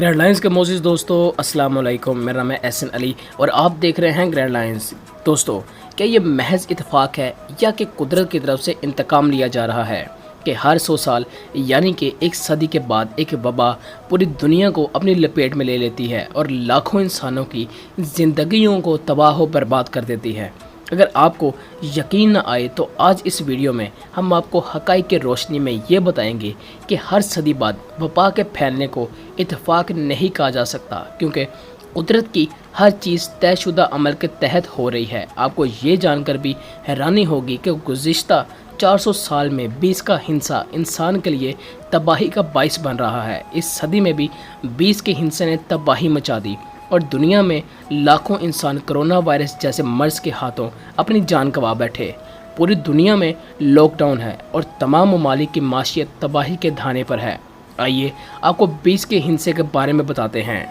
Grand lines के मोजिज़ दोस्तों, अस्सलाम वालेकुम। मेरा नाम है एहसन अली और आप देख रहे हैं ग्रैंड लाइंस। दोस्तों, क्या ये महज इत्तेफाक है या कि कुदरत की तरफ से इंतकाम लिया जा रहा है कि हर 100 साल यानी कि एक सदी के बाद एक वबा पूरी दुनिया को अपनी लपेट में ले लेती है और लाखों इंसानों की ज़िंदगियों को तबाह व बर्बाद कर देती है। अगर आपको यकीन न आए तो आज इस वीडियो में हम आपको हक़ाइक़ की रोशनी में ये बताएंगे कि हर सदी बाद वबा के फैलने को इत्तेफाक नहीं कहा जा सकता, क्योंकि कुदरत की हर चीज़ तयशुदा अमल के तहत हो रही है। आपको ये जानकर भी हैरानी होगी कि गुज़िश्ता 400 साल में 20 का हिंसा इंसान के लिए तबाही का बाइस बन रहा है। इस सदी में भी 20 के हिंसे ने तबाही मचा दी और दुनिया में लाखों इंसान कोरोना वायरस जैसे मर्ज के हाथों अपनी जान गंवा बैठे। पूरी दुनिया में लॉकडाउन है और तमाम ममालिक की माशियत तबाही के धाने पर है। आइए आपको 20 के हिंसे के बारे में बताते हैं।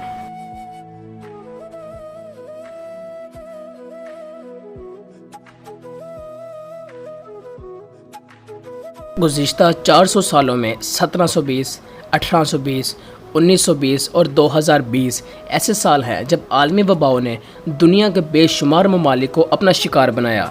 गुज़िश्ता 400 सालों में 1720, 1820, 1920 और 2020 ऐसे साल हैं जब आलमी वबाओं ने दुनिया के बेशुमार ममालिक को अपना शिकार बनाया।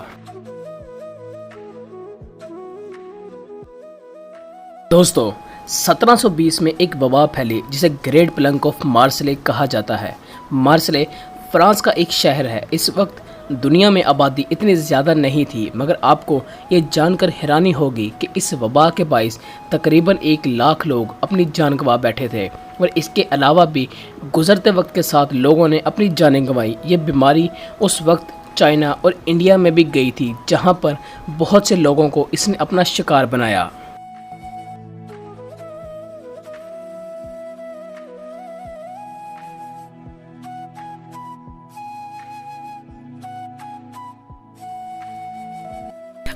दोस्तों, 1720 में एक वबा फैली जिसे ग्रेट प्लग ऑफ मार्सले कहा जाता है। मार्सले फ्रांस का एक शहर है। इस वक्त दुनिया में आबादी इतनी ज़्यादा नहीं थी, मगर आपको ये जानकर हैरानी होगी कि इस वबा के बाइस तकरीबन 1 लाख लोग अपनी जान गंवा बैठे थे और इसके अलावा भी गुज़रते वक्त के साथ लोगों ने अपनी जानें गंवाई। ये बीमारी उस वक्त चाइना और इंडिया में भी गई थी, जहाँ पर बहुत से लोगों को इसने अपना शिकार बनाया।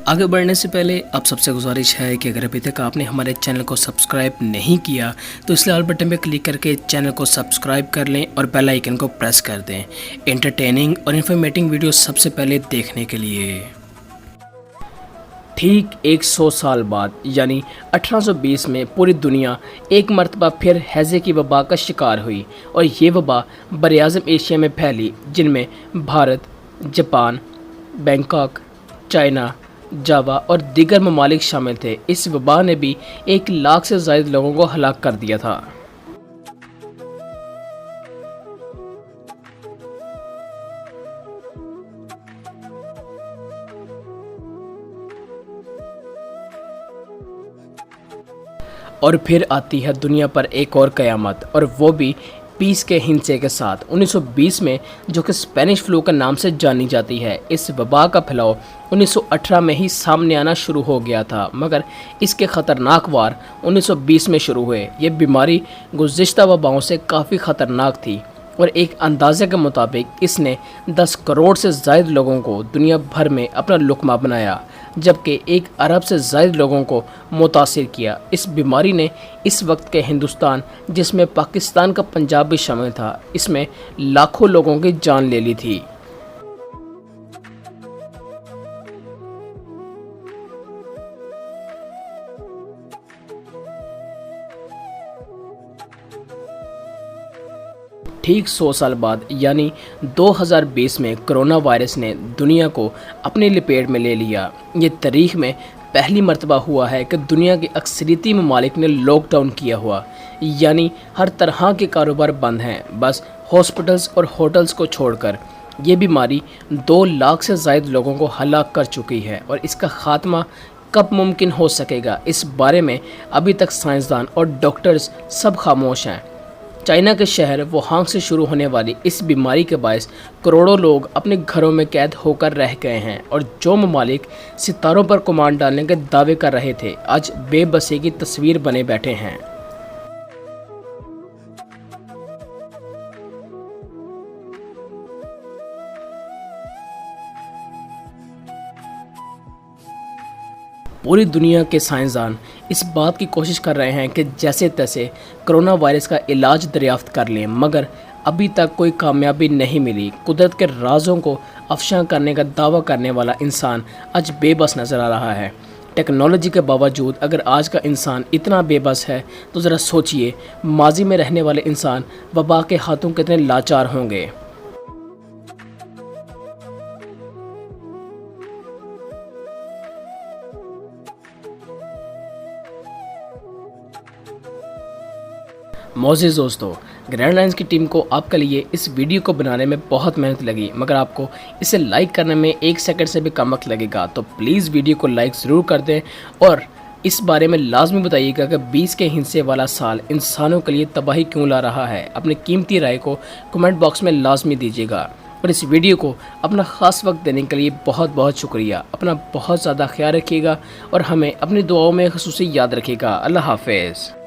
आगे बढ़ने से पहले आप सबसे गुजारिश है कि अगर अभी तक आपने हमारे चैनल को सब्सक्राइब नहीं किया तो इस लाल बटन पर क्लिक करके चैनल को सब्सक्राइब कर लें और बेल आइकन को प्रेस कर दें एंटरटेनिंग और इन्फॉर्मेटिव वीडियो सबसे पहले देखने के लिए। ठीक 100 साल बाद यानी 1820 में पूरी दुनिया एक मरतबा फिर हैज़े की वबा का शिकार हुई और ये वबा बरआज़म एशिया में फैली, जिनमें भारत, जापान, बैंकॉक, चाइना, जावा और दीगर ममालिक शामिल थे। इस वबा ने भी 1 लाख से ज़ायद लोगों को हलाक कर दिया था। और फिर आती है दुनिया पर एक और क़यामत, और वो भी 20 के हिंसे के साथ 1920 में, जो कि स्पेनिश फ्लू के नाम से जानी जाती है। इस वबा का फैलाव 1918 में ही सामने आना शुरू हो गया था, मगर इसके ख़तरनाक वार 1920 में शुरू हुए। ये बीमारी गुज़िश्ता वबाओं से काफ़ी ख़तरनाक थी और एक अंदाज़े के मुताबिक इसने 10 करोड़ से ज़ायद लोगों को दुनिया भर में अपना लुकमा बनाया, जबकि 1 अरब से ज़ायद लोगों को मुतासिर किया। इस बीमारी ने इस वक्त के हिंदुस्तान, जिसमें पाकिस्तान का पंजाब भी शामिल था, इसमें लाखों लोगों की जान ले ली थी। ठीक 100 साल बाद यानी 2020 में कोरोना वायरस ने दुनिया को अपनी लपेट में ले लिया। ये तारीख में पहली मर्तबा हुआ है कि दुनिया के अक्सरियती ममालिक ने लॉकडाउन किया हुआ, यानी हर तरह के कारोबार बंद हैं, बस हॉस्पिटल्स और होटल्स को छोड़कर। ये बीमारी 2 लाख से ज़ायद लोगों को हलाक कर चुकी है और इसका ख़ात्मा कब मुमकिन हो सकेगा, इस बारे में अभी तक साइंसदान और डॉक्टर्स सब खामोश हैं। चाइना के शहर वुहान से शुरू होने वाली इस बीमारी के बायस करोड़ों लोग अपने घरों में कैद होकर रह गए हैं और जो ममालिक सितारों पर कमांड डालने के दावे कर रहे थे, आज बेबसी की तस्वीर बने बैठे हैं। पूरी दुनिया के साइंसदान इस बात की कोशिश कर रहे हैं कि जैसे तैसे कोरोना वायरस का इलाज दरियाफ्त कर लें, मगर अभी तक कोई कामयाबी नहीं मिली। कुदरत के राजों को अफशां करने का दावा करने वाला इंसान आज बेबस नज़र आ रहा है। टेक्नोलॉजी के बावजूद अगर आज का इंसान इतना बेबस है तो ज़रा सोचिए माजी में रहने वाले इंसान वबा के हाथों कितने लाचार होंगे। मोअज़्ज़िज़ दोस्तों, ग्रैंड लाइन्स की टीम को आपके लिए इस वीडियो को बनाने में बहुत मेहनत लगी, मगर आपको इसे लाइक करने में 1 सेकंड से भी कम वक्त लगेगा। तो प्लीज़ वीडियो को लाइक ज़रूर कर दें और इस बारे में लाजमी बताइएगा कि 20 के हिस्से वाला साल इंसानों के लिए तबाही क्यों ला रहा है। अपनी कीमती राय को कमेंट बॉक्स में लाजमी दीजिएगा और इस वीडियो को अपना ख़ास वक्त देने के लिए बहुत बहुत शुक्रिया। अपना बहुत ज़्यादा ख्याल रखिएगा और हमें अपनी दुआओं में ख़ुसूसी याद रखिएगा। अल्लाह हाफ़िज़।